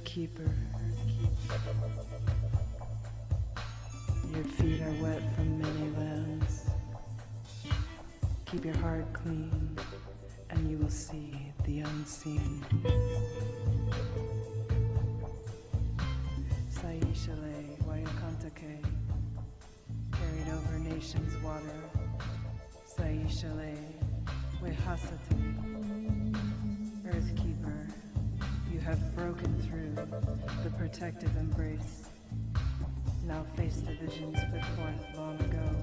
Keeper, your feet are wet from many lands. Keep your heart clean, and you will see the unseen. Saishale Wayakantake, carried over nations' water. Saishale Wehasate, Earthkeeper, you have broken through the protective embrace. Now face the visions put forth long ago.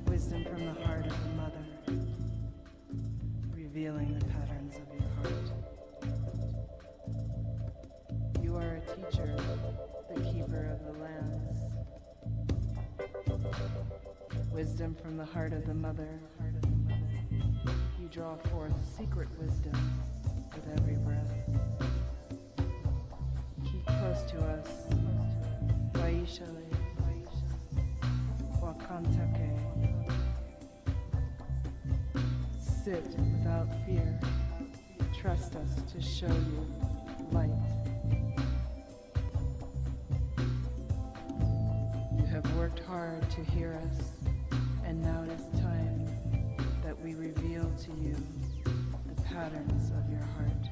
Wisdom from the heart of the mother, revealing the patterns of your heart. You are a teacher, the keeper of the lands. Wisdom from the heart of the mother. You draw forth secret wisdom with every breath. Keep close to us. Waishale, Wakantake. Sit without fear. Trust us to show you light. You have worked hard to hear us, and now it is time that we reveal to you the patterns of your heart.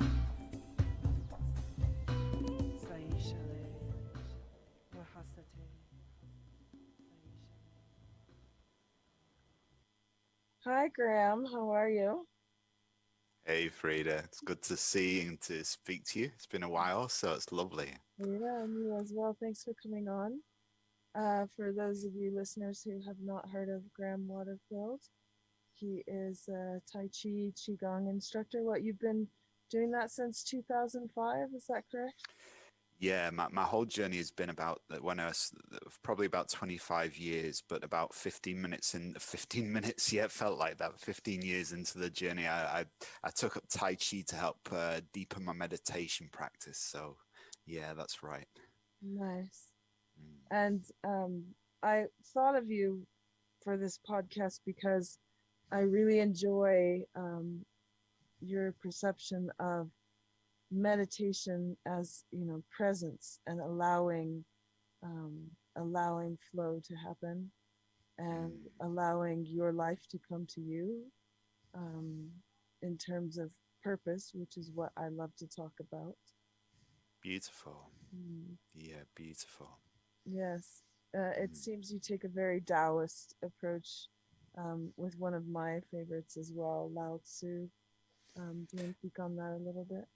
Saishale, Wahasate. Hi, Graeme. How are you? Hey Farida, it's good to see and to speak to you. It's been a while, so it's lovely. Yeah, and you as well. Thanks for coming on. For those of you listeners who have not heard of Graeme Waterfield, he is a Tai Chi Qigong instructor. What, you've been doing that since 2005, is that correct? Yeah, my whole journey has been about when I was probably about 25 years, but about 15 minutes in 15 minutes, yeah, it felt like that. 15 years into the journey, I took up Tai Chi to help deepen my meditation practice. So yeah, that's right. Nice. Mm. And I thought of you for this podcast because I really enjoy your perception of meditation as, presence and allowing flow to happen and Mm. allowing your life to come to you, um, in terms of purpose, which is what I love to talk about. Beautiful. Mm, Yeah, beautiful. yes, it Mm. seems you take a very Taoist approach, with one of my favorites as well, Lao Tzu. Do you want to speak on that a little bit?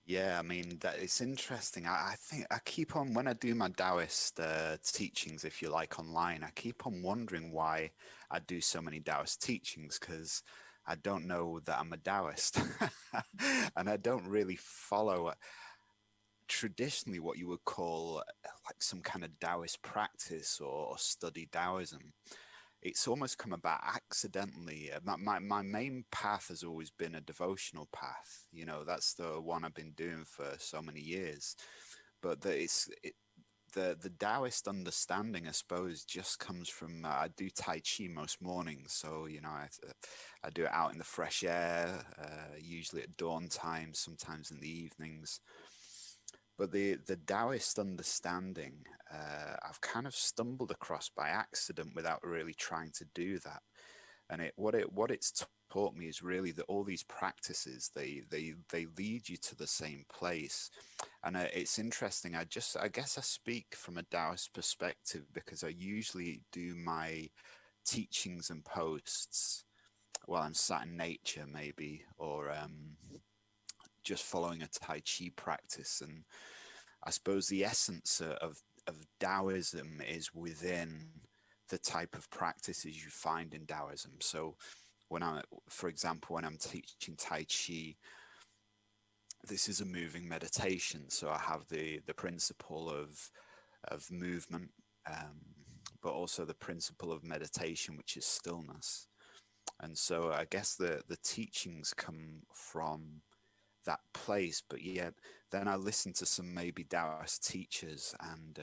Yeah, I mean that it's interesting. I think I keep on when I do my Taoist teachings, if you like, online. I keep on wondering why I do so many Taoist teachings because I don't know that I'm a Taoist, and I don't really follow traditionally what you would call like some kind of Taoist practice or study Taoism. It's almost come about accidentally. My main path has always been a devotional path. You know, that's the one I've been doing for so many years. But the Taoist understanding, I suppose, just comes from I do Tai Chi most mornings, so you know I do it out in the fresh air, usually at dawn time, sometimes in the evenings. But the Taoist understanding, I've kind of stumbled across by accident without really trying to do that. And what it's taught me is really that all these practices they lead you to the same place. And it's interesting. I guess I speak from a Taoist perspective because I usually do my teachings and posts while I'm sat in nature, maybe, or just following a Tai Chi practice. And I suppose the essence of Taoism is within the type of practices you find in Taoism. So for example, when I'm teaching Tai Chi, this is a moving meditation. So I have the principle of movement, um, but also the principle of meditation, which is stillness. And so I guess the teachings come from that place. But yet, then I listen to some maybe Taoist teachers, and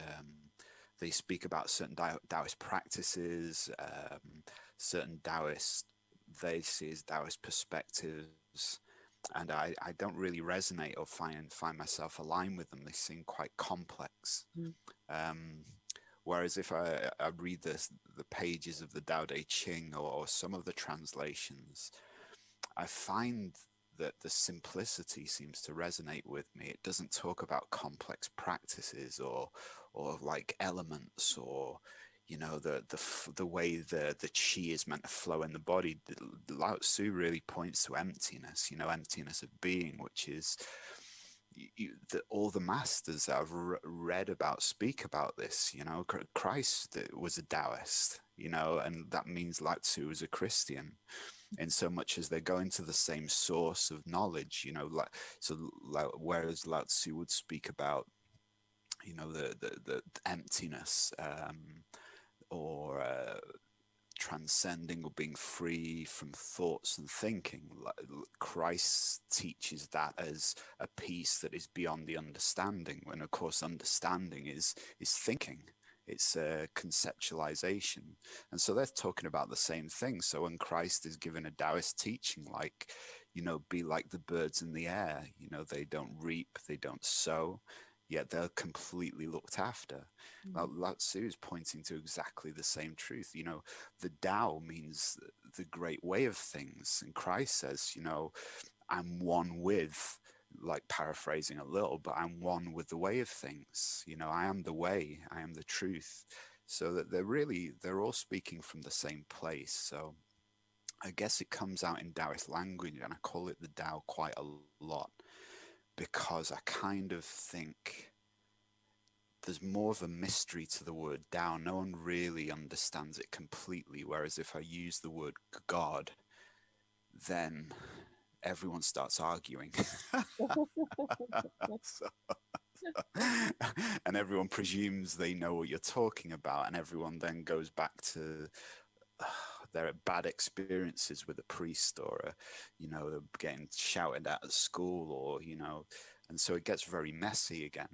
they speak about certain Taoist practices, certain Taoist, they see as Taoist perspectives. and I don't really resonate or find myself aligned with them. They seem quite complex. Mm. Um, Whereas if I read the pages of the Tao Te Ching, or some of the translations, I find that the simplicity seems to resonate with me. It doesn't talk about complex practices, or like elements, or the way the chi is meant to flow in the body. Lao Tzu really points to emptiness, emptiness of being, which is all the masters that I've read about speak about this. Christ was a Taoist, and that means Lao Tzu was a Christian, in so much as they're going to the same source of knowledge. Whereas Lao Tzu would speak about, the emptiness, or transcending, or being free from thoughts and thinking. Christ teaches that as a piece that is beyond the understanding, when of course understanding is thinking. It's a conceptualization. And so they're talking about the same thing. So when Christ is given a Taoist teaching, like, be like the birds in the air, they don't reap, they don't sow, yet they're completely looked after. Mm. Lao Tzu is pointing to exactly the same truth. The Tao means the great way of things. And Christ says, I'm one with, like paraphrasing a little, but I'm one with the way of things. I am the way, I am the truth. So that they're all speaking from the same place. So I guess it comes out in Taoist language, and I call it the Tao quite a lot, because I kind of think there's more of a mystery to the word Tao. No one really understands it completely. Whereas if I use the word God, then everyone starts arguing. So, and everyone presumes they know what you're talking about, and everyone then goes back to their bad experiences with a priest, or getting shouted at school, or and so it gets very messy again.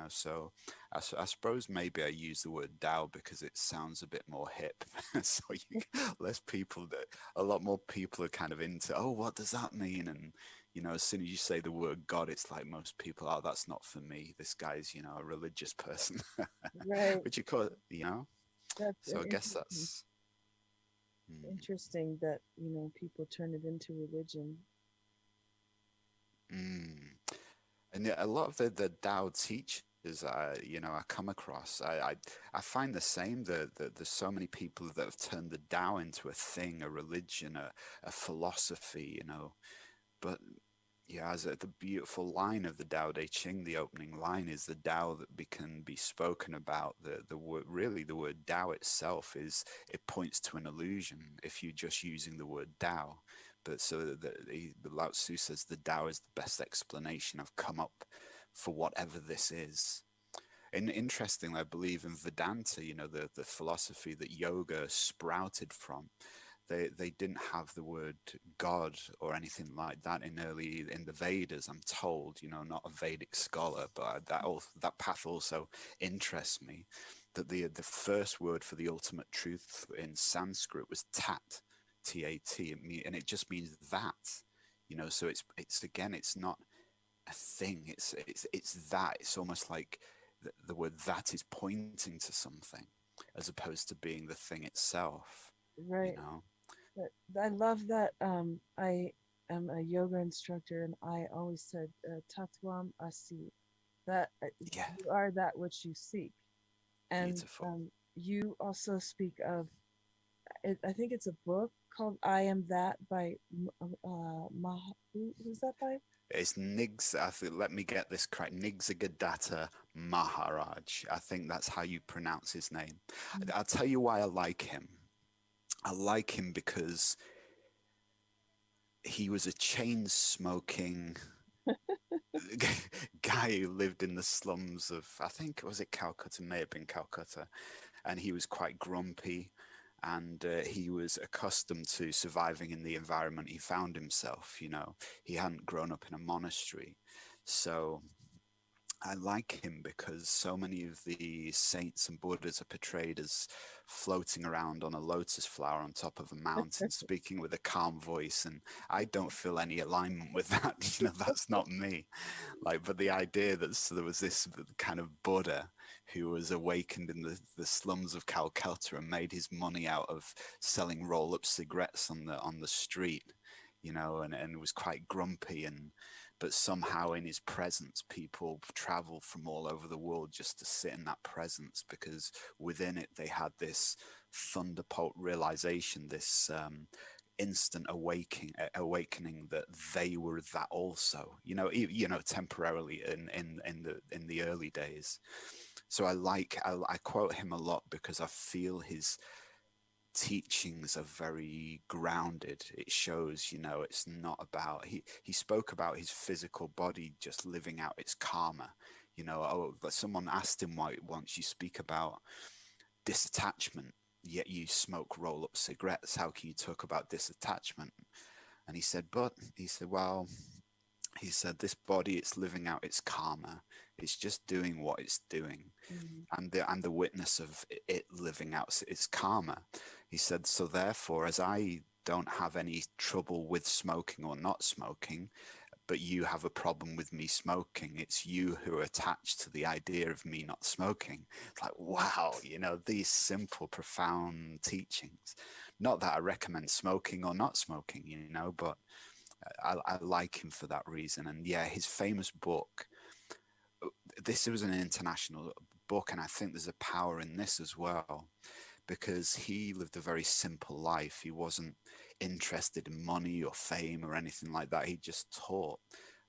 So I suppose maybe I use the word Tao because it sounds a bit more hip. So less people, a lot more people are kind of into, oh, what does that mean? And as soon as you say the word God, it's like most people, oh, that's not for me. This guy's a religious person. Right. Which you call, That's so an I guess that's interesting that people turn it into religion. Mm. And a lot of the Tao teachers, I come across, I find the same. That there's so many people that have turned the Tao into a thing, a religion, a philosophy, But yeah, as the beautiful line of the Tao Te Ching, the opening line is the Tao that can be spoken about. The word, really, the word Tao itself it points to an illusion if you're just using the word Tao. But so the Lao Tzu says the Tao is the best explanation I've come up for whatever this is. And interestingly, I believe in Vedanta, the philosophy that yoga sprouted from. They didn't have the word God or anything like that in the Vedas, I'm told. Not a Vedic scholar, but that path also interests me. That the first word for the ultimate truth in Sanskrit was tat, T-A-T, and it just means that. So it's again, it's not a thing. It's that. It's almost like the word that is pointing to something, as opposed to being the thing itself. You Right. know. But I love that. I am a yoga instructor, and I always said, "Tatwam asi," that Yeah, you are that which you seek. And beautiful. you also speak of, I think it's a book called "I Am That" by who's that by? It's Nigs. I think, let me get this correct. Nigzagadatta Maharaj. I think that's how you pronounce his name. Mm. I'll tell you why I like him. I like him because he was a chain smoking guy who lived in the slums of, I think, was it Calcutta? May have been Calcutta. And he was quite grumpy, and he was accustomed to surviving in the environment he found himself. He hadn't grown up in a monastery. So I like him because so many of the saints and Buddhas are portrayed as floating around on a lotus flower on top of a mountain, speaking with a calm voice, and I don't feel any alignment with that. That's not me. Like, but the idea that so there was this kind of Buddha who was awakened in the slums of Calcutta and made his money out of selling roll-up cigarettes on the street, and was quite grumpy, and but somehow in his presence people travel from all over the world just to sit in that presence, because within it they had this thunderbolt realization, this instant awakening that they were that also, temporarily in the early days. So I quote him a lot because I feel his teachings are very grounded. It shows, it's not about, he spoke about his physical body just living out its karma. Someone asked him why once, you speak about disattachment, yet you smoke roll up cigarettes. How can you talk about disattachment? And he said, well, he said, this body, it's living out its karma. It's just doing what it's doing. Mhm. And the witness of it living out its karma. He said, so therefore, as I don't have any trouble with smoking or not smoking, but you have a problem with me smoking, it's you who are attached to the idea of me not smoking. It's like, wow, these simple, profound teachings. Not that I recommend smoking or not smoking, but I like him for that reason. And yeah, his famous book, this was an international book, and I think there's a power in this as well, because he lived a very simple life. He wasn't interested in money or fame or anything like that. He just taught.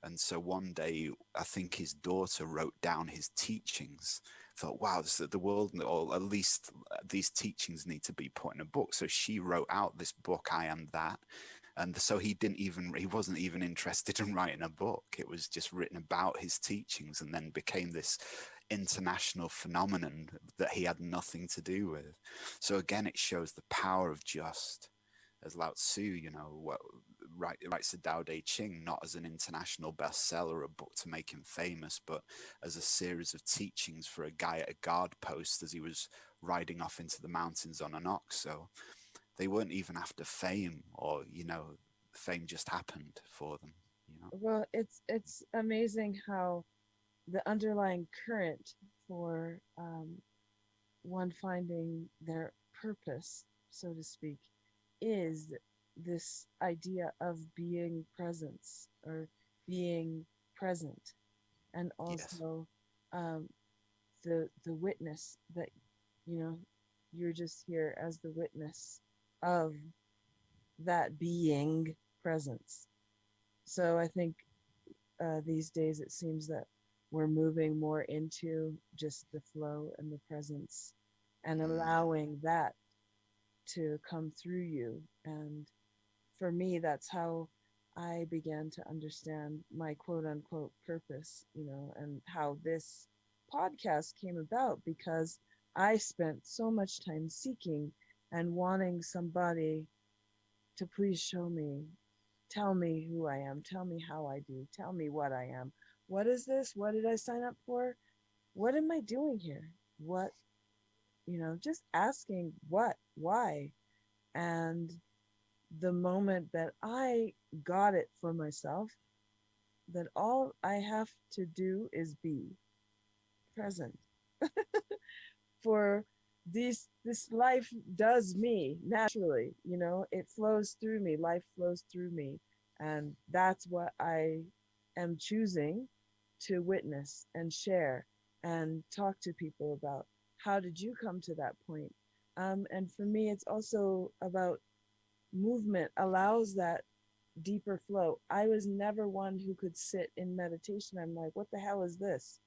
And so one day, I think his daughter wrote down his teachings. Thought, wow, the world, or at least these teachings need to be put in a book. So she wrote out this book, I Am That. And so he wasn't even interested in writing a book. It was just written about his teachings, and then became this international phenomenon that he had nothing to do with. So again, it shows the power of just, as Lao Tzu, writes the Tao Te Ching, not as an international bestseller, a book to make him famous, but as a series of teachings for a guy at a guard post as he was riding off into the mountains on an ox. So they weren't even after fame, or fame just happened for them. Well, it's amazing how the underlying current for one finding their purpose, so to speak, is this idea of being presence, or being present, and Yes. also um, the witness that you know you're just here as the witness of that being presence. So I think these days it seems that we're moving more into just the flow and the presence, and Mm, allowing that to come through you. And for me, that's how I began to understand my quote unquote purpose, and how this podcast came about, because I spent so much time seeking and wanting somebody to please show me, tell me who I am, tell me how I do, tell me what I am. What is this? What did I sign up for? What am I doing here? What, just asking what, why. And the moment that I got it for myself, that all I have to do is be present. For this life does me naturally, it flows through me, life flows through me. And that's what I am choosing to witness and share and talk to people about. How did you come to that point? And for me, it's also about movement allows that deeper flow. I was never one who could sit in meditation. I'm like, what the hell is this?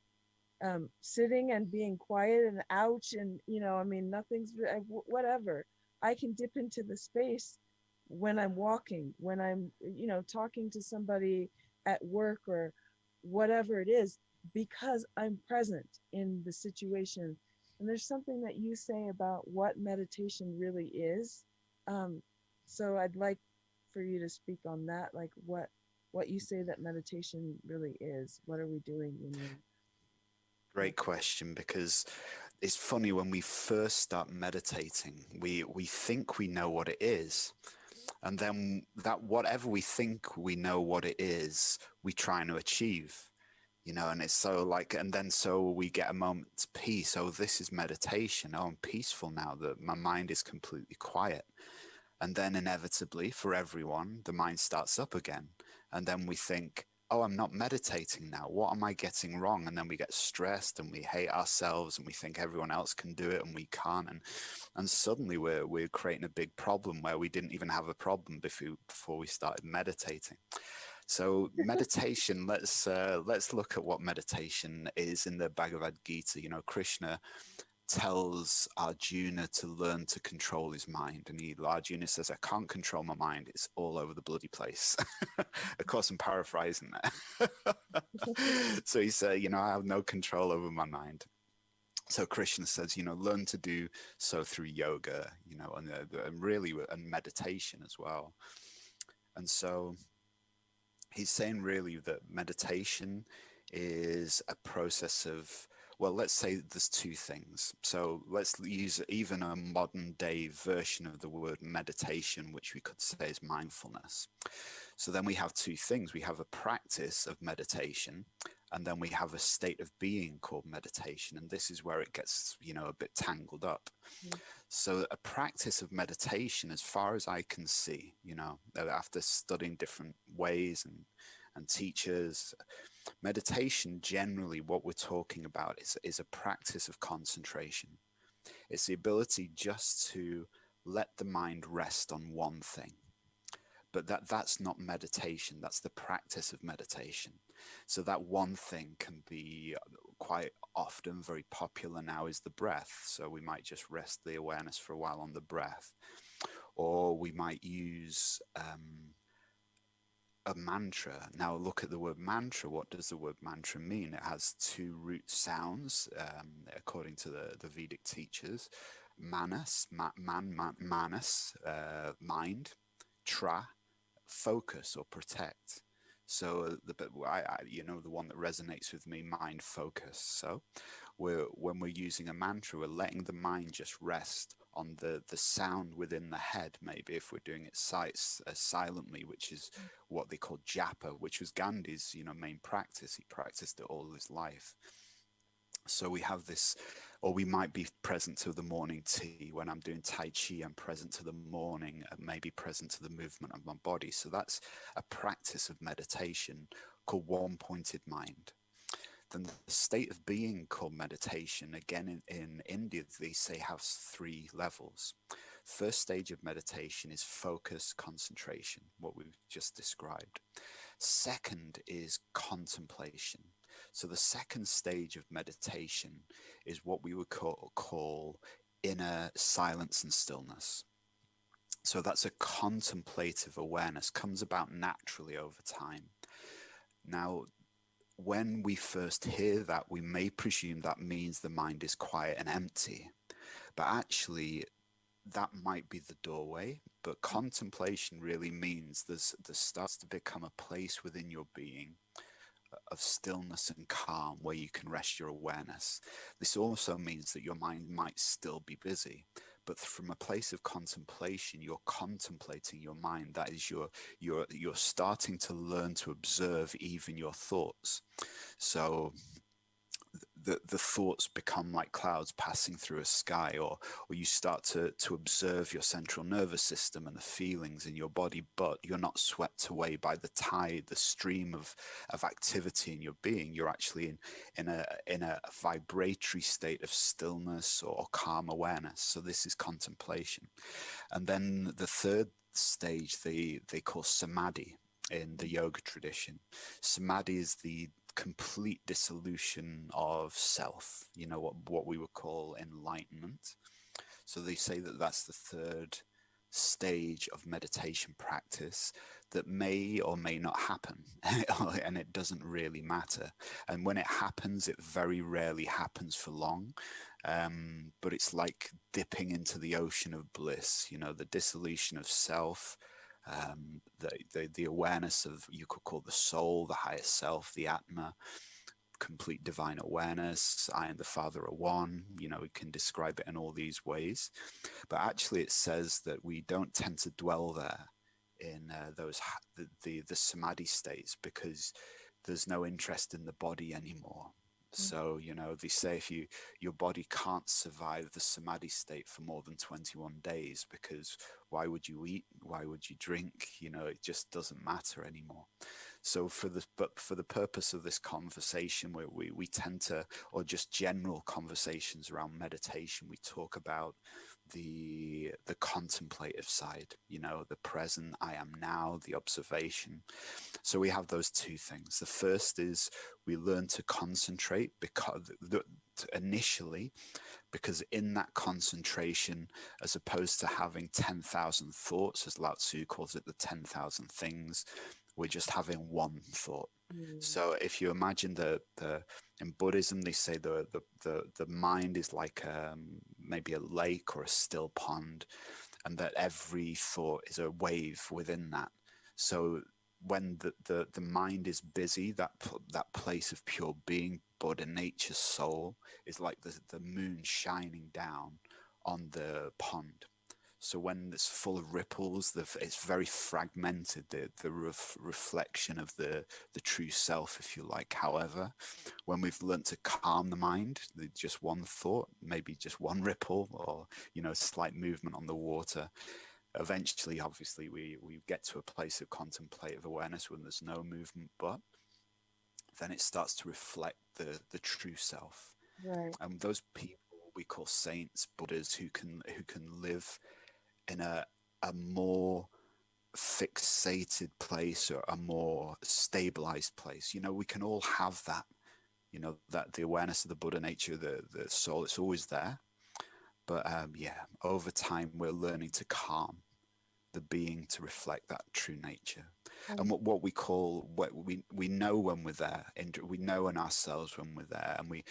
Sitting and being quiet and ouch, and I mean, nothing's whatever. I can dip into the space when I'm walking, when I'm talking to somebody at work or whatever it is, because I'm present in the situation. And there's something that you say about what meditation really is. um, so I'd like for you to speak on that, like what you say that meditation really is. What are we doing when we're great question, because it's funny when we first start meditating, we think we know what it is. And then that whatever we think we know what it is, we try to achieve, and it's so like, and then so we get a moment's peace. Oh, this is meditation. Oh, I'm peaceful now that my mind is completely quiet. And then inevitably for everyone, the mind starts up again. And then we think, oh, I'm not meditating now. What am I getting wrong? And then we get stressed and we hate ourselves and we think everyone else can do it and we can't. And suddenly we're creating a big problem where we didn't even have a problem before we started meditating. So meditation, let's look at what meditation is in the Bhagavad Gita. Krishna tells Arjuna to learn to control his mind. And Arjuna says, I can't control my mind. It's all over the bloody place. Of course, I'm paraphrasing that. So he said, I have no control over my mind. So Krishna says, learn to do so through yoga, and really and meditation as well. And so he's saying really that meditation is a process of, well, let's say there's two things. So let's use even a modern day version of the word meditation, which we could say is mindfulness. So then we have two things. We have a practice of meditation, and then we have a state of being called meditation. And this is where it gets, a bit tangled up. Mm-hmm. So a practice of meditation, as far as I can see, after studying different ways and teachers, meditation, generally what we're talking about is a practice of concentration. It's the ability just to let the mind rest on one thing. But that's not meditation. That's the practice of meditation. So that one thing can be quite often very popular now is the breath. So we might just rest the awareness for a while on the breath. Or we might use a mantra. Now look at the word mantra. What does the word mantra mean? It has two root sounds, according to the Vedic teachers. Manas, manas, mind. Tra, focus or protect. So the one that resonates with me, mind, focus. So when we're using a mantra, we're letting the mind just rest on the sound within the head. Maybe if we're doing it silently, which is what they call japa, which was Gandhi's main practice. He practiced it all his life. So we have this, or we might be present to the morning tea. When I'm doing Tai Chi, I'm present to the morning, and maybe present to the movement of my body. So that's a practice of meditation called one-pointed mind. Then the state of being called meditation, again in India, they say has three levels. First stage of meditation is focus, concentration, what we've just described. Second is contemplation. So the second stage of meditation is what we would call inner silence and stillness. So that's a contemplative awareness, comes about naturally over time. Now, when we first hear that, we may presume that means the mind is quiet and empty, but actually that might be the doorway. But contemplation really means there starts to become a place within your being of stillness and calm where you can rest your awareness. This also means that your mind might still be busy, but from a place of contemplation, you're contemplating your mind. That is, you're starting to learn to observe even your thoughts. So the thoughts become like clouds passing through a sky, or you start to observe your central nervous system and the feelings in your body, but you're not swept away by the tide, the stream of activity in your being. You're actually in a vibratory state of stillness or calm awareness. So this is contemplation. And then the third stage they call samadhi in the yoga tradition. Samadhi is the complete dissolution of self, what we would call enlightenment. So they say that that's the third stage of meditation practice that may or may not happen, and it doesn't really matter. And when it happens, it very rarely happens for long, but it's like dipping into the ocean of bliss, the dissolution of self, the awareness of, you could call the soul, the higher self, the Atma, complete divine awareness. I and the Father are one. You know, we can describe it in all these ways. But actually, it says that we don't tend to dwell there in the samadhi states, because there's no interest in the body anymore. So, you know, they say if your body can't survive the samadhi state for more than 21 days, because why would you eat? Why would you drink? You know, it just doesn't matter anymore. So for the purpose of this conversation, we tend to, or just general conversations around meditation, we talk about the contemplative side, you know, the present, I am now, the observation. So we have those two things. The first is we learn to concentrate because initially, because in that concentration, as opposed to having 10,000 thoughts, as Lao Tzu calls it, the 10,000 things, we're just having one thought. So if you imagine the in Buddhism, they say the mind is like maybe a lake or a still pond, and that every thought is a wave within that. So when the mind is busy, that place of pure being, Buddha, nature's soul, is like the moon shining down on the pond. So when it's full of ripples, it's very fragmented, the reflection of the true self, if you like. However, when we've learned to calm the mind, just one thought, maybe just one ripple, or, you know, slight movement on the water, eventually, obviously, we get to a place of contemplative awareness when there's no movement, but then it starts to reflect the true self. Right. And those people we call saints, Buddhas, who can live in a more fixated place, or a more stabilized place. You know, we can all have that, you know, that the awareness of the Buddha nature, the soul, it's always there. But yeah, over time, we're learning to calm the being to reflect that true nature. And what we call, what we know when we're there, we know in ourselves when we're there, and we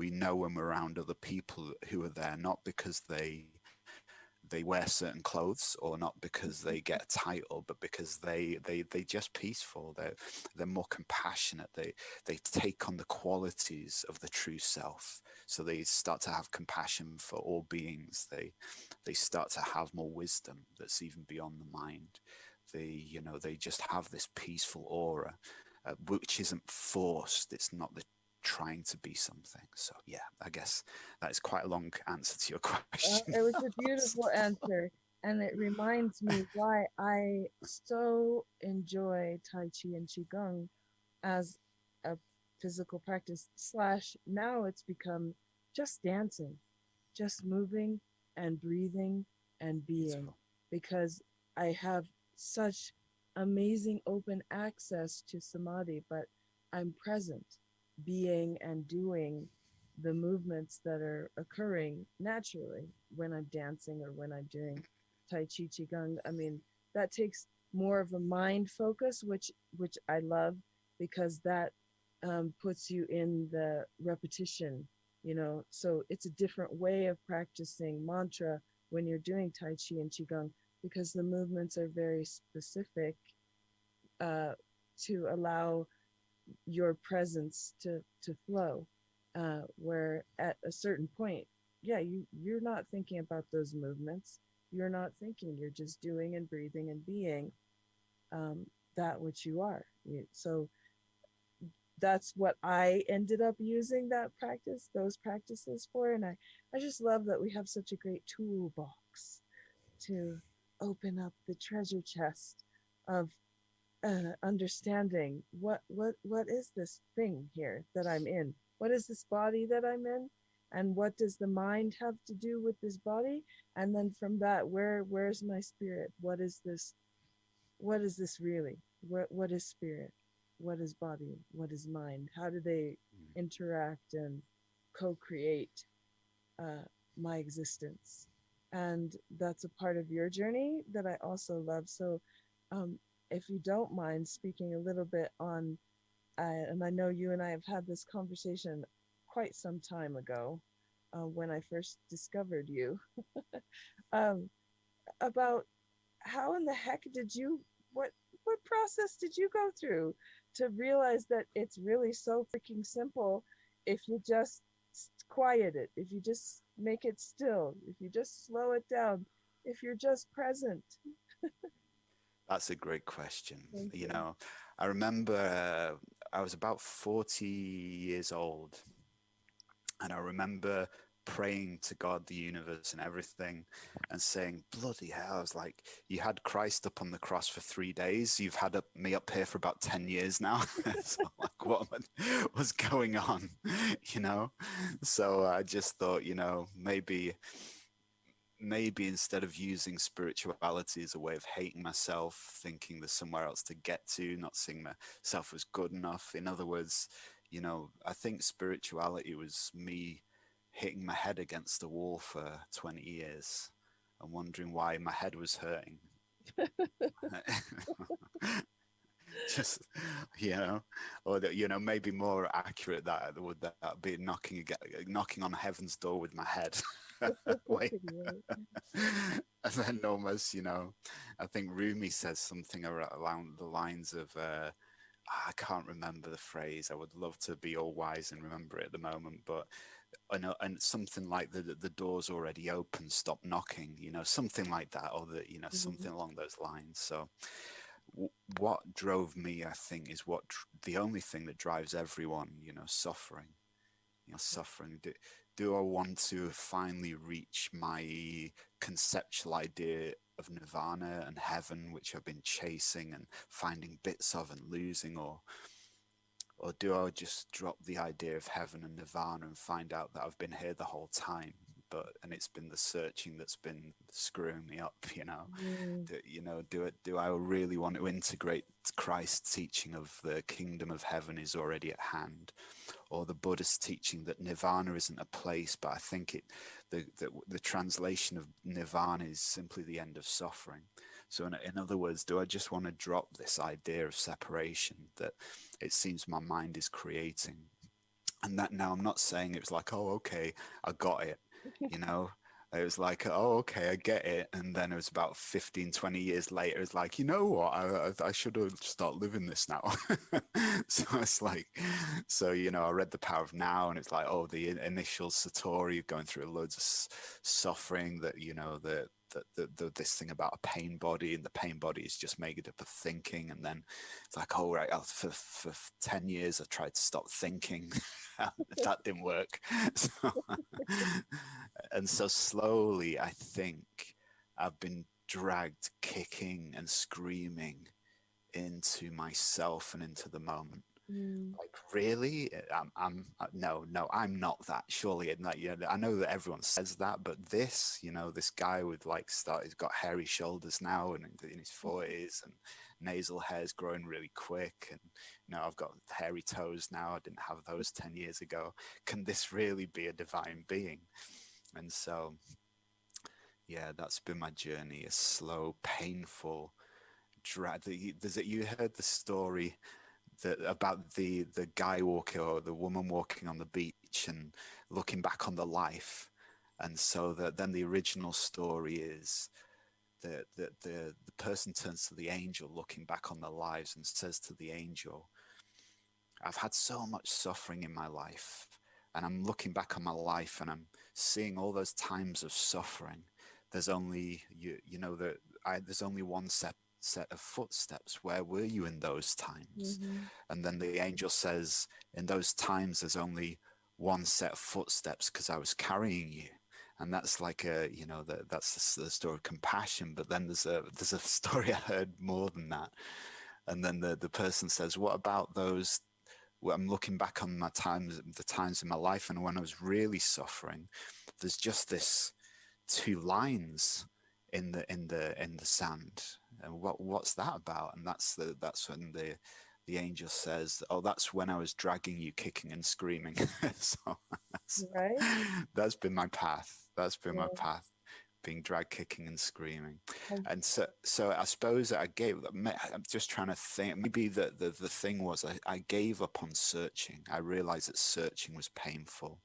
know when we're around other people who are there, not because they wear certain clothes, or not because they get a title, but because they just peaceful. They're more compassionate. They take on the qualities of the true self. So they start to have compassion for all beings. They start to have more wisdom that's even beyond the mind. They just have this peaceful aura, which isn't forced. It's not the trying to be something. So yeah, I guess that is quite a long answer to your question. It was a beautiful answer, and it reminds me why I so enjoy Tai Chi and Qigong as a physical practice, slash now it's become just dancing, just moving and breathing and being, Beautiful. because I have such amazing open access to samadhi, but I'm present, being and doing the movements that are occurring naturally when I'm dancing or when I'm doing Tai Chi Qigong. I mean, that takes more of a mind focus, which I love, because that puts you in the repetition, you know. So it's a different way of practicing mantra when you're doing Tai Chi and Qigong, because the movements are very specific uh, to allow your presence to flow. Where at a certain point, yeah, you're not thinking about those movements. You're not thinking. You're just doing and breathing and being um, that which you are. So that's what I ended up using those practices for. And I just love that we have such a great toolbox to open up the treasure chest of understanding what is this thing here that I'm in? What is this body that I'm in? And what does the mind have to do with this body? And then from that, where's my spirit? What is this? What is this really? What is spirit? What is body? What is mind? How do they interact and co-create my existence? And that's a part of your journey that I also love. So um, if you don't mind speaking a little bit on, and I know you and I have had this conversation quite some time ago when I first discovered you, um, about how in the heck did you, what process did you go through to realize that it's really so freaking simple if you just quiet it, if you just make it still, if you just slow it down, if you're just present. That's a great question. Thank You you. know, I remember I was about 40 years old, and I remember praying to God, the universe, and everything, and saying, "Bloody hell!" I was like, "You had Christ up on the cross for 3 days. You've had me up here for about 10 years now." So, like, what's going on? You know. So I just thought, maybe instead of using spirituality as a way of hating myself, thinking there's somewhere else to get to, not seeing myself as good enough. In other words, I think spirituality was me hitting my head against the wall for 20 years and wondering why my head was hurting. Just, or that, maybe more accurate, that would that be knocking on heaven's door with my head. Wait. Right. And then almost, I think Rumi says something around the lines of, I can't remember the phrase. I would love to be all wise and remember it at the moment, but I know, and something like the door's already open, stop knocking, something like that, or Mhm. something along those lines. So what drove me, I think, is the only thing that drives everyone, suffering. Suffering. Do I want to finally reach my conceptual idea of nirvana and heaven, which I've been chasing and finding bits of and losing, or do I just drop the idea of heaven and nirvana and find out that I've been here the whole time, and it's been the searching that's been screwing me up, Mm. do I really want to integrate Christ's teaching of the kingdom of heaven is already at hand, or the Buddhist teaching that nirvana isn't a place, but I think the translation of nirvana is simply the end of suffering. So in other words, do I just want to drop this idea of separation that it seems my mind is creating? And that, now I'm not saying it was like, oh, okay, I got it, you know. It was like, oh, okay, I get it. And then it was about 15, 20 years later, it's like, you know what, I should have start living this now. So it's like, so, I read The Power of Now, and it's like, oh, the initial Satori going through loads of suffering, that, this thing about a pain body, and the pain body is just made up of thinking. And then it's like, oh, right, for 10 years, I tried to stop thinking. That didn't work. So, and so slowly, I think I've been dragged kicking and screaming into myself and into the moment. Mm. Like, really? No, I'm not that. Surely, and that, I know that everyone says that, but this guy with he's got hairy shoulders now, and in his 40s, and nasal hair's growing really quick, and I've got hairy toes now. I didn't have those 10 years ago. Can this really be a divine being? And so, yeah, that's been my journey. A slow, painful drag. You heard the story about the guy walking, or the woman walking on the beach and looking back on the life. And so that then the original story is that the person turns to the angel looking back on their lives and says to the angel, I've had so much suffering in my life, and I'm looking back on my life and I'm seeing all those times of suffering. There's only there's only one set of footsteps. Where were you in those times? Mhm. And then the angel says, in those times, there's only one set of footsteps because I was carrying you. And that's like that's the story of compassion. But then there's a story I heard more than that. And then the person says, what about those? Well, I'm looking back on the times in my life, and when I was really suffering, there's just this two lines in the sand. And what's that about? And that's when the angel says, oh, that's when I was dragging you kicking and screaming. So Right? that's been my path. That's been my Yeah. path, being dragged kicking and screaming. Have- And so I suppose I'm just trying to think, maybe the thing was, I gave up on searching. I realized that searching was painful.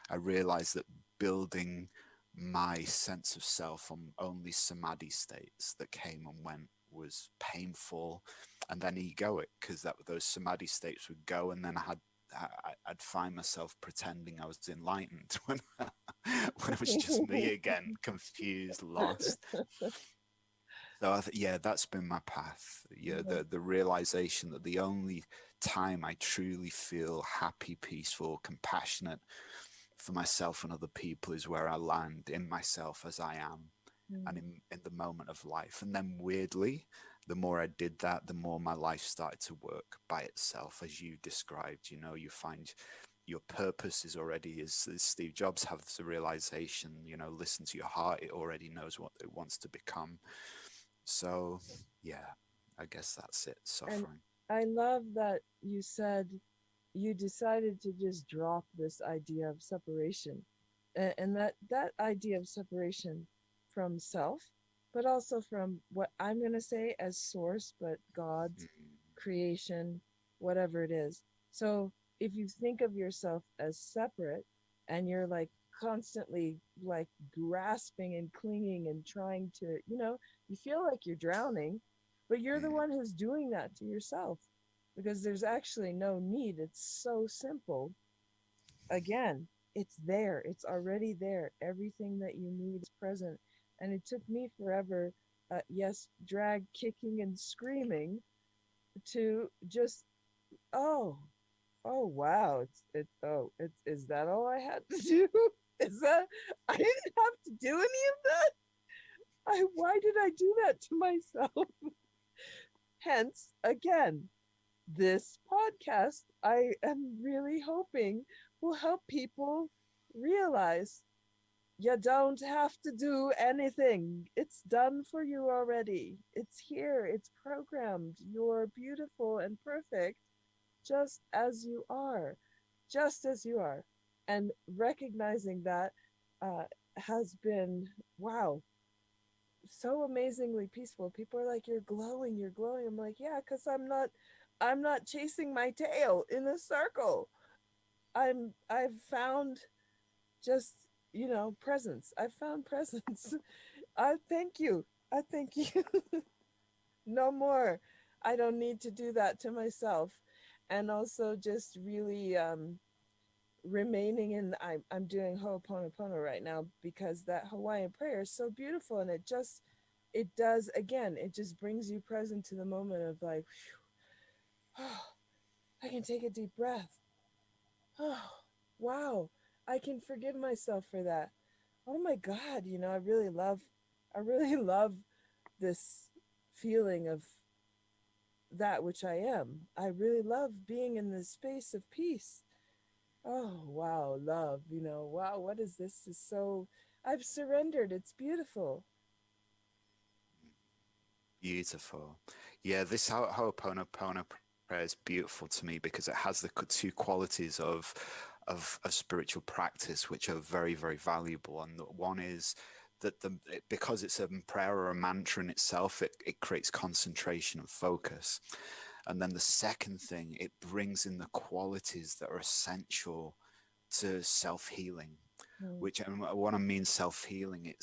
I realized that building my sense of self on only samadhi states that came and went was painful, and then egoic, because that those samadhi states would go, and then I'd find myself pretending I was enlightened when when it was just me again, confused, lost. So yeah, that's been my path. Yeah, Yeah. the realization that the only time I truly feel happy, peaceful, compassionate for myself and other people is where I land in myself as I am, and Mm. in the moment of life. And then weirdly, the more I did that, the more my life started to work by itself, as you described. You know, you find your purpose is already, as Steve Jobs has the realization, you know, listen to your heart, it already knows what it wants to become. So yeah, I guess that's it, And suffering. I love that you said you decided to just drop this idea of separation, and that idea of separation from self, but also from what I'm going to say as source, but God's Mm, creation, whatever it is. So if you think of yourself as separate and you're like constantly like grasping and clinging and trying to, you feel like you're drowning, but you're the mm, one who's doing that to yourself, because there's actually no need. It's so simple. Again, it's there, it's already there. Everything that you need is present. And it took me forever, yes, drag kicking and screaming, to just, oh, oh, wow, it's, is that all I had to do? Is that, I didn't have to do any of that? Why did I do that to myself? Hence, again, this podcast, I am really hoping, will help people realize you don't have to do anything. It's done for you already. It's here, it's programmed. You're beautiful and perfect just as you are, just as you are. And recognizing that uh, has been, wow, so amazingly peaceful. People are like, you're glowing, you're glowing. I'm like, yeah, because I'm not chasing my tail in a circle. I've found just, presence. I've found presence. I thank you. I thank you. No more. I don't need to do that to myself. And also just really remaining in, I'm doing Ho'oponopono right now because that Hawaiian prayer is so beautiful, and it does, again, it just brings you present to the moment of like, oh, I can take a deep breath. Oh, wow. I can forgive myself for that. Oh my God, I really love this feeling of that which I am. I really love being in this space of peace. Oh, wow, love, wow, what is this? Is so, I've surrendered. It's beautiful. beautiful. Yeah, this Ho'oponopono prayer is beautiful to me because it has the two qualities of spiritual practice, which are very, very valuable. And one is that because it's a prayer or a mantra in itself, it creates concentration and focus. And then the second thing, it brings in the qualities that are essential to self-healing, Mm, which, and what I mean self-healing,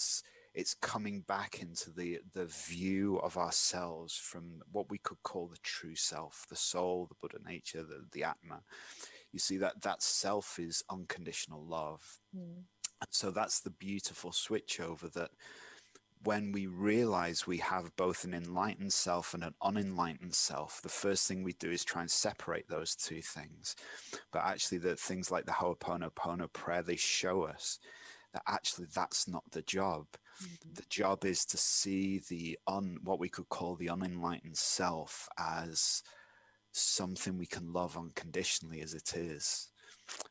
it's coming back into the view of ourselves from what we could call the true self, the soul, the Buddha nature, the Atma. You see that self is unconditional love. mm, And so that's the beautiful switch over, that when we realize we have both an enlightened self and an unenlightened self, the first thing we do is try and separate those two things. But actually, the things like the Ho'oponopono prayer, they show us that actually that's not the job. mhm, The job is to see what we could call the unenlightened self as something we can love unconditionally as it is.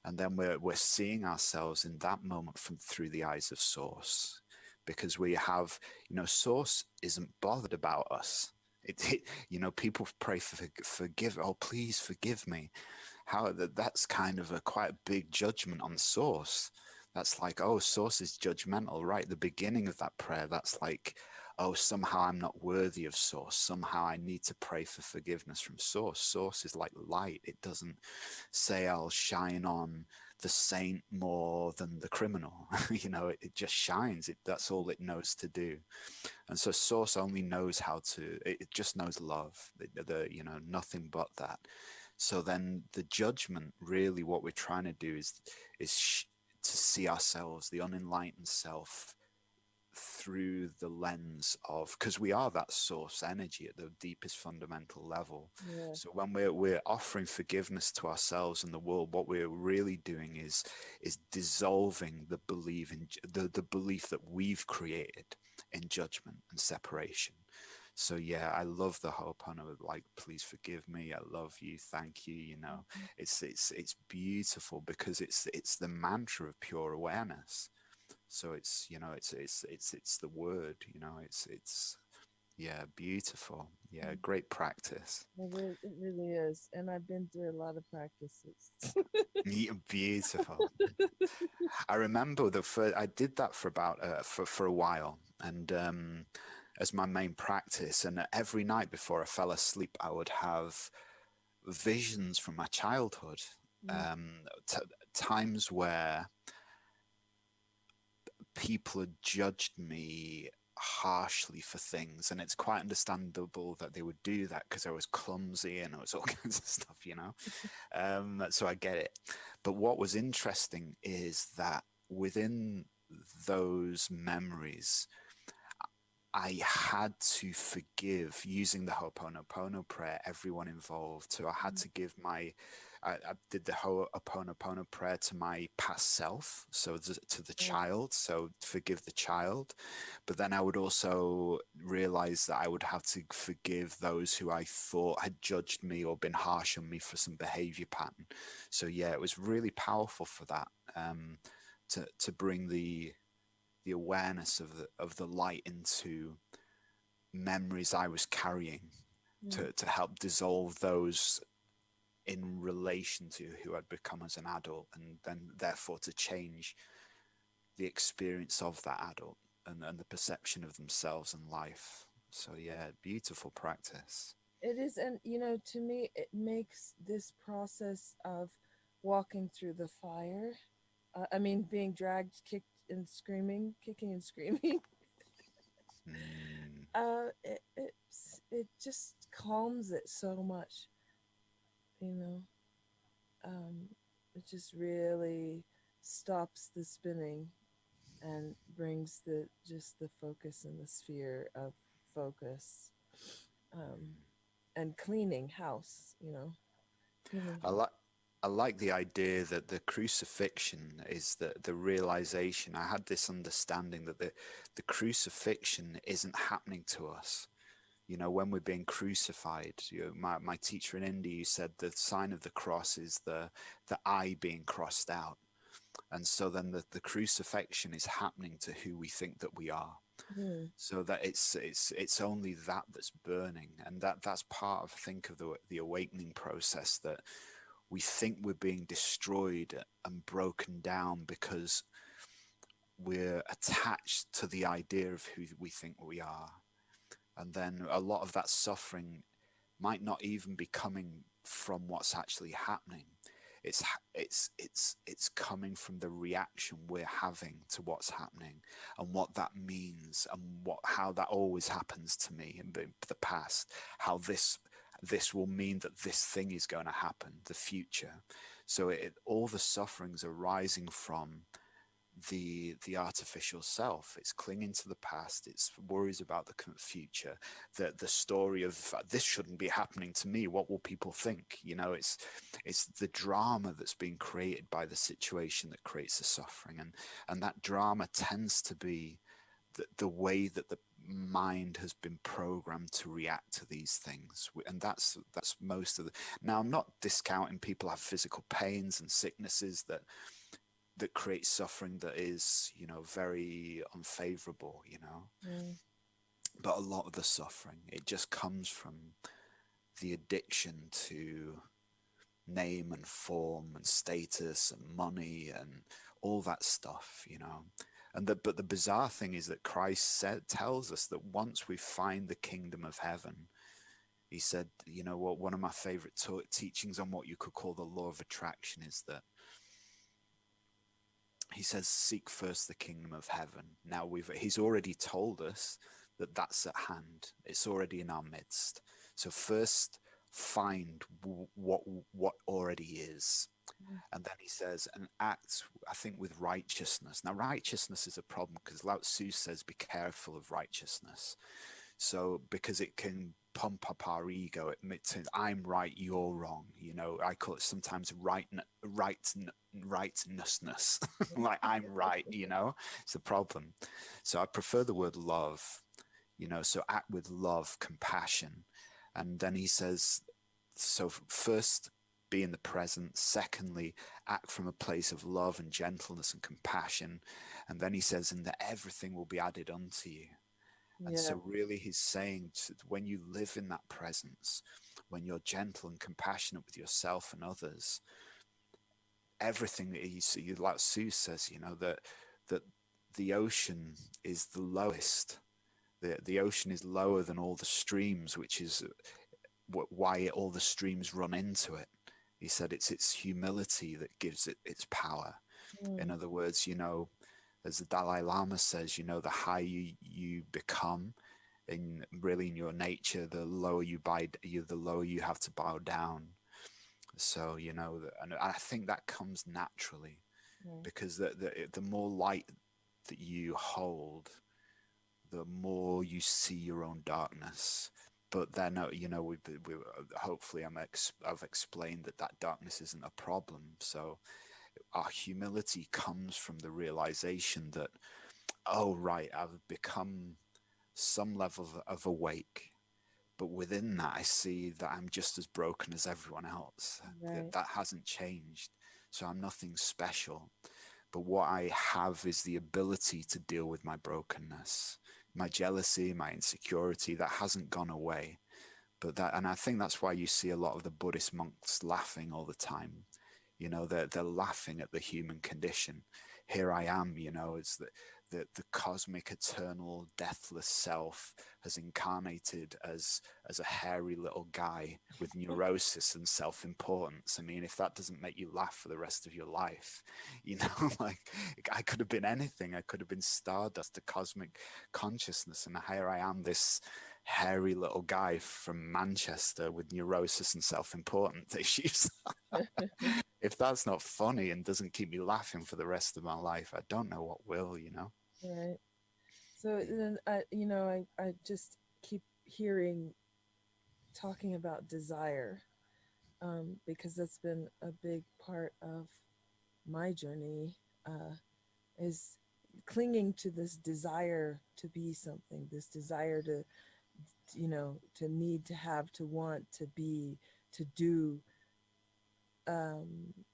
And then we're seeing ourselves in that moment through the eyes of Source, because we have, Source isn't bothered about us. People pray for forgive. Oh, please forgive me. How that's kind of a quite a big judgment on Source. That's like, oh, Source is judgmental, right? At the beginning of that prayer, that's like, oh, somehow I'm not worthy of Source. Somehow I need to pray for forgiveness from Source. Source is like light. It doesn't say I'll shine on the saint more than the criminal. You know, it just shines. That's all it knows to do. And so source only knows how to, it just knows love, you know, nothing but that. So then the judgment, really what we're trying to do is to see ourselves, the unenlightened self, through the lens of, because we are that source energy at the deepest fundamental level. Yeah. So when we're offering forgiveness to ourselves and the world, what we're really doing is dissolving the belief in the belief that we've created in judgment and separation. So yeah, I love the Ho'oponopono, like, please forgive me, I love you, thank you. You know, it's beautiful because it's the mantra of pure awareness. So it's, you know, it's the word, you know, it's yeah, beautiful. Yeah, great practice. It really is. And I've been through a lot of practices. Yeah, beautiful. I remember the first, I did that for about for a while, and as my main practice. And every night before I fell asleep, I would have visions from my childhood, um, times where people had judged me harshly for things, and it's quite understandable that they would do that because I was clumsy and I was all kinds of stuff, you know. So I get it. But what was interesting is that within those memories, I had to forgive, using the Ho'oponopono prayer, everyone involved. So I had to give I did the Ho'oponopono prayer to my past self, so to the child, so forgive the child. But then I would also realize that I would have to forgive those who I thought had judged me or been harsh on me for some behavior pattern. So yeah, it was really powerful for that, to bring the awareness of the light into memories I was carrying, to help dissolve those in relation to who I'd become as an adult, and then therefore to change the experience of that adult, and the perception of themselves and life. So yeah, beautiful practice. It is. And, to me, it makes this process of walking through the fire, I mean, being dragged, kicked, and screaming, kicking and screaming, Mm. it just calms it so much, you know. It just really stops the spinning and brings the focus in the sphere of focus, um, and cleaning house, cleaning I house. like I like the idea that the crucifixion is the realization. I had this understanding that the crucifixion isn't happening to us. You know, when we're being crucified, my teacher in India, you said the sign of the cross is the I being crossed out. And so then the crucifixion is happening to who we think that we are. Mm, So that it's only that that's burning, and that's part of, I think, of the awakening process, that we think we're being destroyed and broken down because we're attached to the idea of who we think we are. And then a lot of that suffering might not even be coming from what's actually happening. It's coming from the reaction we're having to what's happening, and what that means, and how that always happens to me in the past, how this will mean that this thing is going to happen, the future. So all the sufferings are rising from the artificial self. It's clinging to the past. It's worries about the future. The story of, this shouldn't be happening to me. What will people think? You know, it's the drama that's being created by the situation that creates the suffering, and that drama tends to be the way that the mind has been programmed to react to these things. And that's most of the, now I'm not discounting people have physical pains and sicknesses that create suffering that is, very unfavorable, mm, but a lot of the suffering, it just comes from the addiction to name and form and status and money and all that stuff. But the bizarre thing is that Christ tells us that once we find the kingdom of heaven, he said, what one of my favorite teachings on what you could call the law of attraction is that he says, seek first the kingdom of heaven. Now he's already told us that that's at hand. It's already in our midst. So first find what already is. And then he says, and act, I think, with righteousness. Now, righteousness is a problem because Lao Tzu says, be careful of righteousness. So, because it can pump up our ego, it makes it, I'm right, you're wrong. You know, I call it sometimes rightness. Like, I'm right, you know, it's the problem. So, I prefer the word love, you know, so act with love, compassion. And then he says, so first, be in the present. Secondly, act from a place of love and gentleness and compassion. And then he says, and that everything will be added unto you. And so really he's saying when you live in that presence, when you're gentle and compassionate with yourself and others, everything that you like Sue says, you know, that the ocean is the lowest. The ocean is lower than all the streams, which is why all the streams run into it. He said it's its humility that gives it its power. In other words, you know, as the Dalai Lama says, you know, the higher you become in really in your nature, the lower the lower you have to bow down. So, you know, and I think that comes naturally because the more light that you hold, the more you see your own darkness. But then, you know, we hopefully I've explained that darkness isn't a problem. So our humility comes from the realization that, oh, right, I've become some level of awake. But within that, I see that I'm just as broken as everyone else. That hasn't changed. So I'm nothing special. But what I have is the ability to deal with my brokenness, my jealousy, my insecurity, that hasn't gone away. And I think that's why you see a lot of the Buddhist monks laughing all the time. You know, they're laughing at the human condition. Here I am, you know, it's the cosmic, eternal, deathless self has incarnated as a hairy little guy with neurosis and self-importance. I mean, if that doesn't make you laugh for the rest of your life, you know, like I could have been anything. I could have been stardust, a cosmic consciousness, and here I am, this hairy little guy from Manchester with neurosis and self-importance issues. If that's not funny and doesn't keep me laughing for the rest of my life, I don't know what will, you know? Right. So then, I just keep hearing talking about desire, because that's been a big part of my journey, is clinging to this desire to be something, this desire to, to need, to have, to want, to be, to do.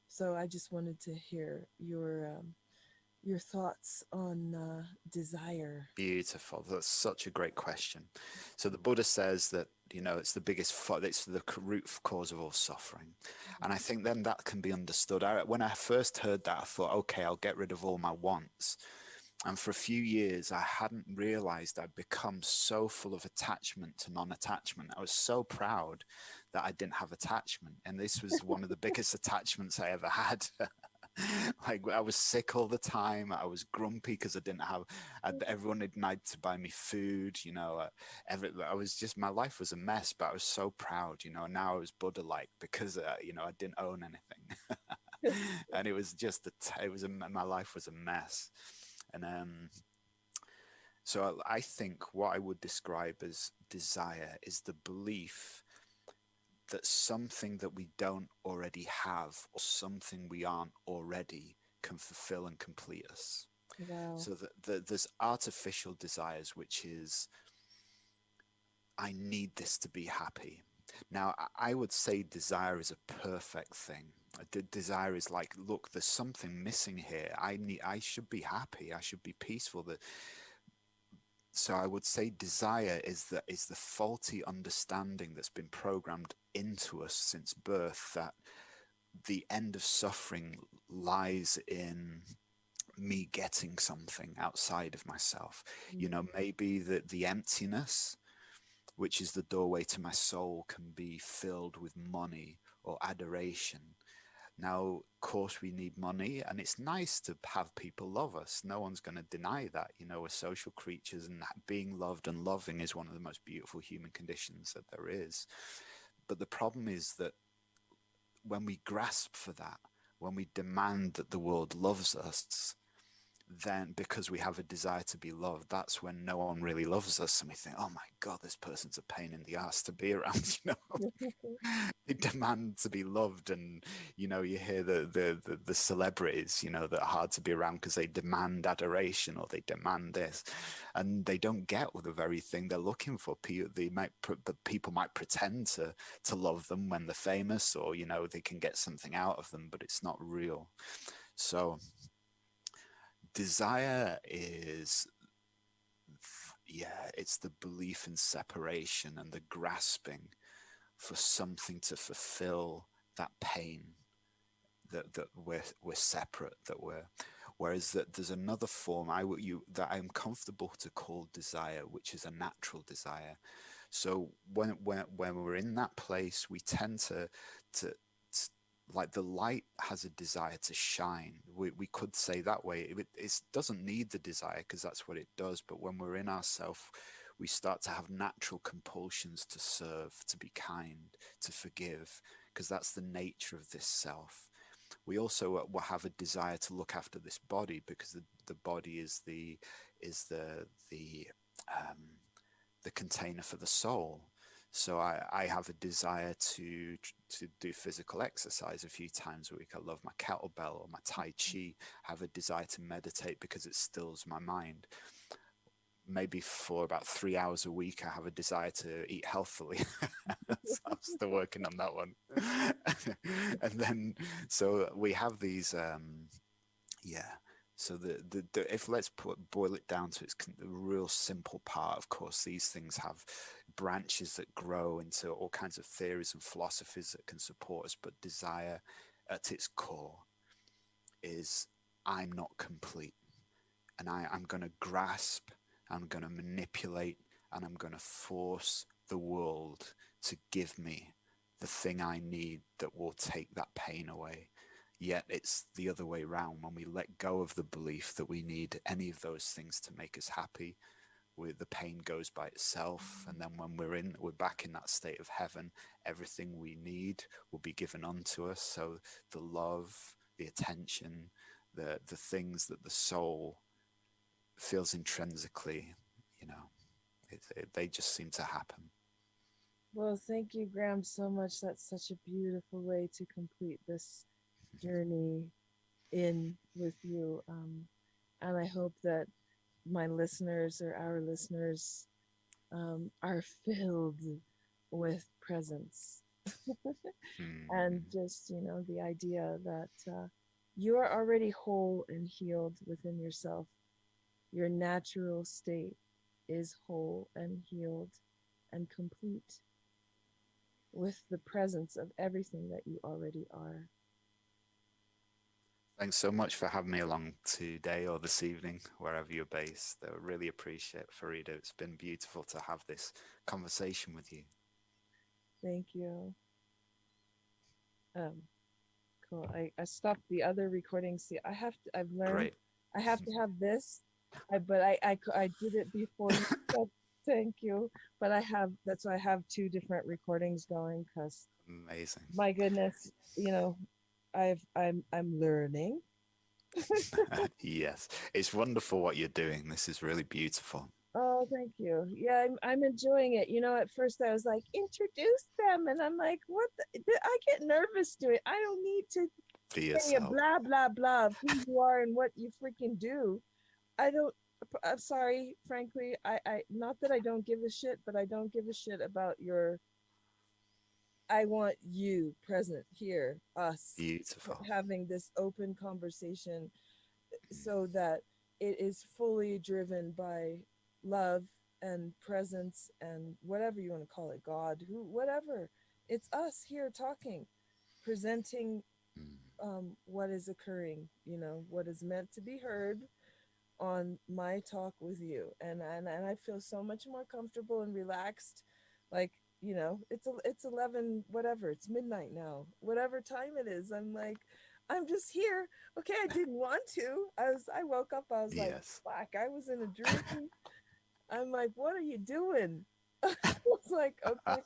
So I just wanted to hear your thoughts on desire. Beautiful. That's such a great question. So the Buddha says that, you know, it's the it's the root cause of all suffering. And I think then that can be understood. When I first heard that, I thought, okay, I'll get rid of all my wants. And for a few years, I hadn't realized I'd become so full of attachment to non-attachment. I was so proud that I didn't have attachment. And this was one of the biggest attachments I ever had. Like I was sick all the time. I was grumpy because everyone had night to buy me food, you know, I was just, my life was a mess, but I was so proud, you know, and now I was Buddha-like because, you know, I didn't own anything. And it was just, my life was a mess. And so I think what I would describe as desire is the belief that something that we don't already have or something we aren't already can fulfill and complete us. Wow. So that there's artificial desires, which is, I need this to be happy. Now, I would say desire is a perfect thing. Desire is like, look, there's something missing here. I should be happy. I should be peaceful. So I would say desire is the faulty understanding that's been programmed into us since birth, that the end of suffering lies in me getting something outside of myself. You know, maybe the emptiness, which is the doorway to my soul, can be filled with money or adoration. Now, of course, we need money, and it's nice to have people love us. No one's going to deny that. You know, we're social creatures, and being loved and loving is one of the most beautiful human conditions that there is. But the problem is that when we grasp for that, when we demand that the world loves us, then because we have a desire to be loved, that's when no one really loves us, and we think, oh my god, this person's a pain in the ass to be around. You know, they demand to be loved, and you know, you hear the celebrities, you know, that are hard to be around because they demand adoration or they demand this, and they don't get the very thing they're looking for. But people might pretend to love them when they're famous, or you know, they can get something out of them, but it's not real. So desire is, yeah, it's the belief in separation and the grasping for something to fulfill that pain, that we're separate, that we're, whereas that there's another form that I'm comfortable to call desire, which is a natural desire. So when we're in that place, we tend to like the light has a desire to shine. We could say that way. It doesn't need the desire because that's what it does. But when we're in ourself, we start to have natural compulsions to serve, to be kind, to forgive, because that's the nature of this self. We also will have a desire to look after this body because the body is um, the container for the soul. So I have a desire to do physical exercise a few times a week. I love my kettlebell or my Tai Chi. I have a desire to meditate because it stills my mind. Maybe for about 3 hours a week, I have a desire to eat healthily. So I'm still working on that one. And then, so we have these, yeah. So if boil it down to its real simple part, of course, these things have branches that grow into all kinds of theories and philosophies that can support us. But desire at its core is, I'm not complete, and I'm going to grasp, I'm going to manipulate, and I'm going to force the world to give me the thing I need that will take that pain away. Yet it's the other way around. When we let go of the belief that we need any of those things to make us happy, the pain goes by itself. And then when we're back in that state of heaven, everything we need will be given unto us. So the love, the attention, the things that the soul feels intrinsically, you know, they just seem to happen. Well, thank you, Graham, so much. That's such a beautiful way to complete this journey in with you. And I hope that my listeners or our listeners are filled with presence and Mm. just, you know, the idea that you are already whole and healed within yourself. Your natural state is whole and healed and complete with the presence of everything that you already are. Thanks so much for having me along today or this evening, wherever you're based. I really appreciate it, Farida. It's been beautiful to have this conversation with you. Thank you. Um, cool. I stopped the other recording. See, I've learned Great. I have to have this, but I did it before you said thank you. But that's why I have two different recordings going because Amazing. my goodness, you know, I'm learning. Yes, it's wonderful what you're doing. This is really beautiful. Oh, thank you. Yeah, I'm enjoying it. You know, at first I was like, introduce them, and I'm like, what? I get nervous doing it. I don't need to Be say a yourself. blah blah blah of who you are and what you freaking do. I don't. I'm sorry, frankly. I not that I don't give a shit, but I don't give a shit about your. I want you present here, us, Beautiful. having this open conversation so that it is fully driven by love and presence and whatever you want to call it, God, who, whatever. It's us here talking, presenting Mm. what is occurring, you know, what is meant to be heard on my talk with you. And I feel so much more comfortable and relaxed. Like it's 11 whatever, it's midnight now, whatever time it is. I'm like, I'm just here. Okay, I didn't want to. I woke up, I was like, Yes. fuck, I was in a dream. I'm like, what are you doing? I was like, okay,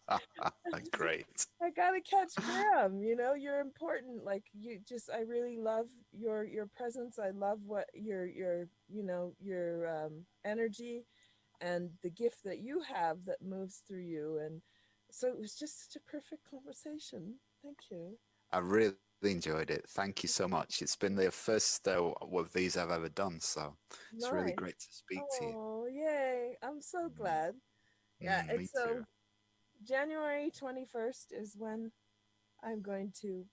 Great. I gotta catch Graham. You're important. Like, I really love your presence. I love what your energy and the gift that you have that moves through you. And so it was just such a perfect conversation. Thank you. I really enjoyed it. Thank you so much. It's been the first of these I've ever done, so it's really Nice. great to speak to you. Oh, yay. I'm so Mm, glad. Yeah, me it's too. so January 21st is when I'm going to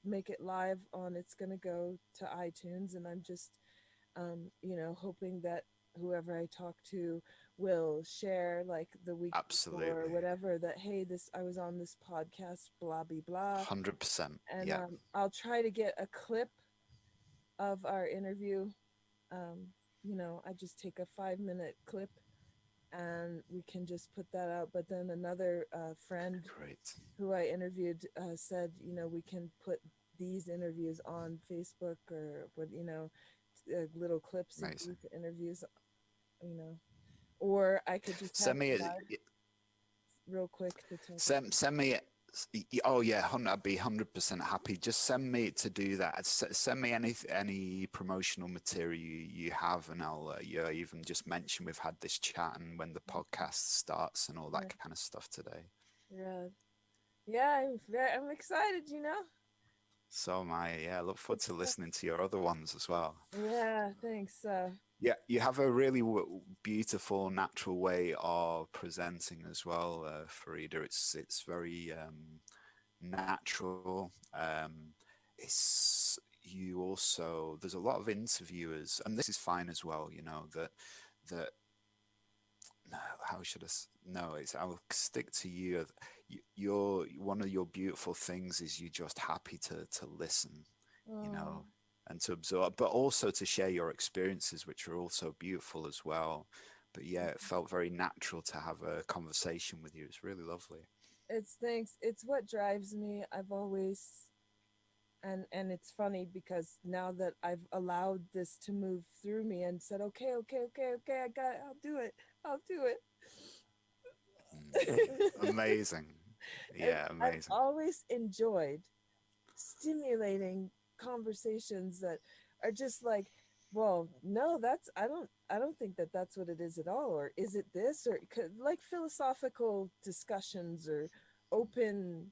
make it live on. It's going to go to iTunes, and I'm just hoping that whoever I talk to will share, like the week before or Absolutely. whatever, that hey, this I was on this podcast, blah blah blah. 100%. And Yeah. I'll try to get a clip of our interview. I just take a 5-minute clip and we can just put that out. But then another friend Great. who I interviewed said, we can put these interviews on Facebook, or what, little clips of Amazing. these interviews, you know, or I could just have Send it me live a, real quick to talk. send me oh yeah, I'd be 100% happy. Just send me to do that. Send me any promotional material you have, and I'll even just mention we've had this chat and when the podcast starts and all that Yeah, kind of stuff today. yeah, yeah. I'm excited. So am I. Yeah, I look forward It's to listening to your other ones as well. Yeah, thanks. Yeah, you have a really beautiful, natural way of presenting as well, Farida. It's very natural. It's you also. There's a lot of interviewers, and this is fine as well. That no, how should no, it's I'll stick to you. You're one of your beautiful things is you're just happy to listen, you Oh, know, and to absorb, but also to share your experiences, which are also beautiful as well. But yeah, it felt very natural to have a conversation with you. It's really lovely. it's thanks. It's what drives me. I've always and it's funny because now that I've allowed this to move through me and said, okay, okay, okay, okay, I got it. I'll do it. Amazing. And Yeah, I've amazing. always enjoyed stimulating conversations that are just like, well, no, I don't think that that's what it is at all, or is it this, or like philosophical discussions, or open,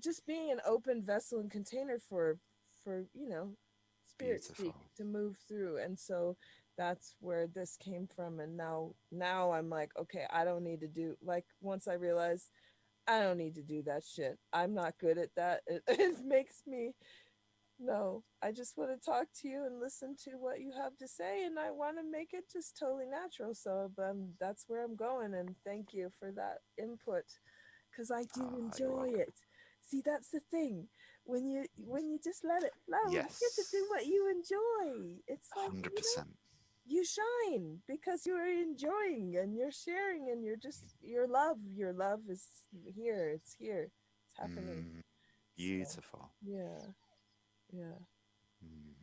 just being an open vessel and container for spirit speak Beautiful. to move through. And so that's where this came from. And now I'm like, okay, I don't need to do, like, once I realized I don't need to do that shit. I'm not good at that. It makes me, no. I just want to talk to you and listen to what you have to say, and I want to make it just totally natural. So that's where I'm going. And thank you for that input, because I do Ah, you're enjoy welcome. it. See, that's the thing. When you just let it flow, you get to do Yes, what you enjoy. It's like, 100%. you shine because you're enjoying and you're sharing, and your love is here, it's here, it's happening. Mm, So beautiful. yeah, yeah. Mm.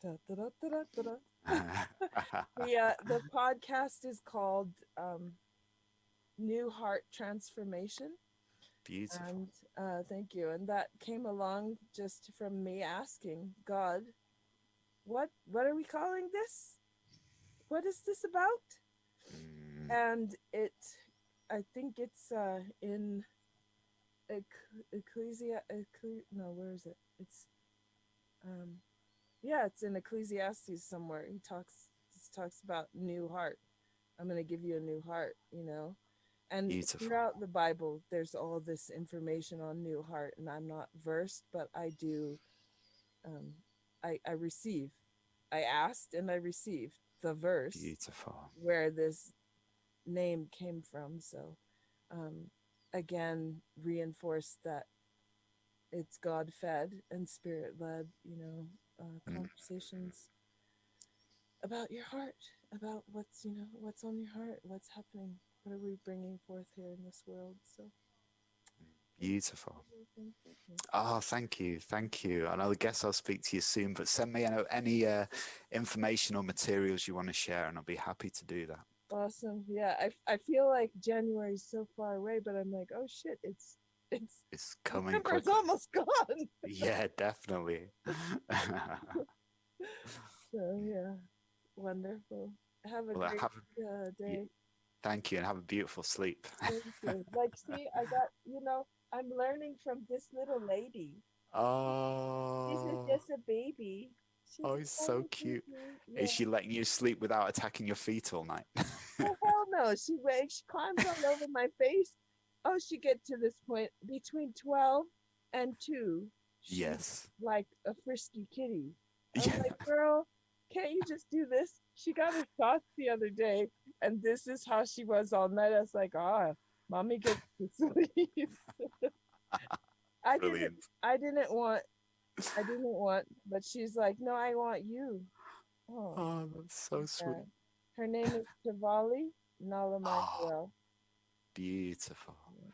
Da, da, da, da, da, da. The podcast is called New Heart Transformation. Beautiful. And thank you. And that came along just from me asking God, what are we calling this, what is this about? Mm, And I think it's in no, where is it? It's um yeah, it's in Ecclesiastes somewhere. He talks about new heart. I'm going to give you a new heart. And beautiful. throughout the Bible there's all this information on new heart, and I'm not versed, but I do. um I receive. I asked and I received the verse Beautiful. where this name came from. So um, again, reinforce that it's God fed and spirit led, Mm, conversations about your heart, about what's on your heart, what's happening, what are we bringing forth here in this world. So, Beautiful. Thank you. Oh, thank you. Thank you. And I guess I'll speak to you soon, but send me any information or materials you want to share, and I'll be happy to do that. Awesome. Yeah, I feel like January's so far away, but I'm like, oh shit, it's It's coming December's quickly. almost gone. Yeah, definitely. So yeah, wonderful. Have a Well, great yeah, day. thank you, and have a beautiful sleep. Thank you. Like, see, I got, I'm learning from this little lady. She's Oh, just a baby. She's oh, a it's so tiny cute. baby. Is Yeah. she letting you sleep without attacking your feet all night? Oh hell no. She climbs all over my face. Oh, she get to this point between 12 and 2. She's Yes. like a frisky kitty. I'm Yeah. like, girl, can't you just do this? She got her shots the other day, and this is how she was all night. I was like, mommy gets to sleep. I didn't Brilliant. I didn't want but she's like, no, I want you. Oh, Oh, that's so yeah. sweet. Her name is Tavali Oh, Nalamanuel. beautiful. Yeah.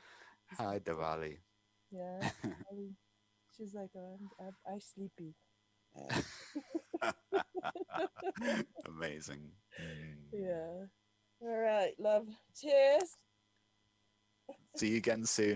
She's Hi, cute. Diwali. Yeah. Tavali. She's like, I sleepy. Amazing. Mm. Yeah. All right, love. Cheers. See you again soon.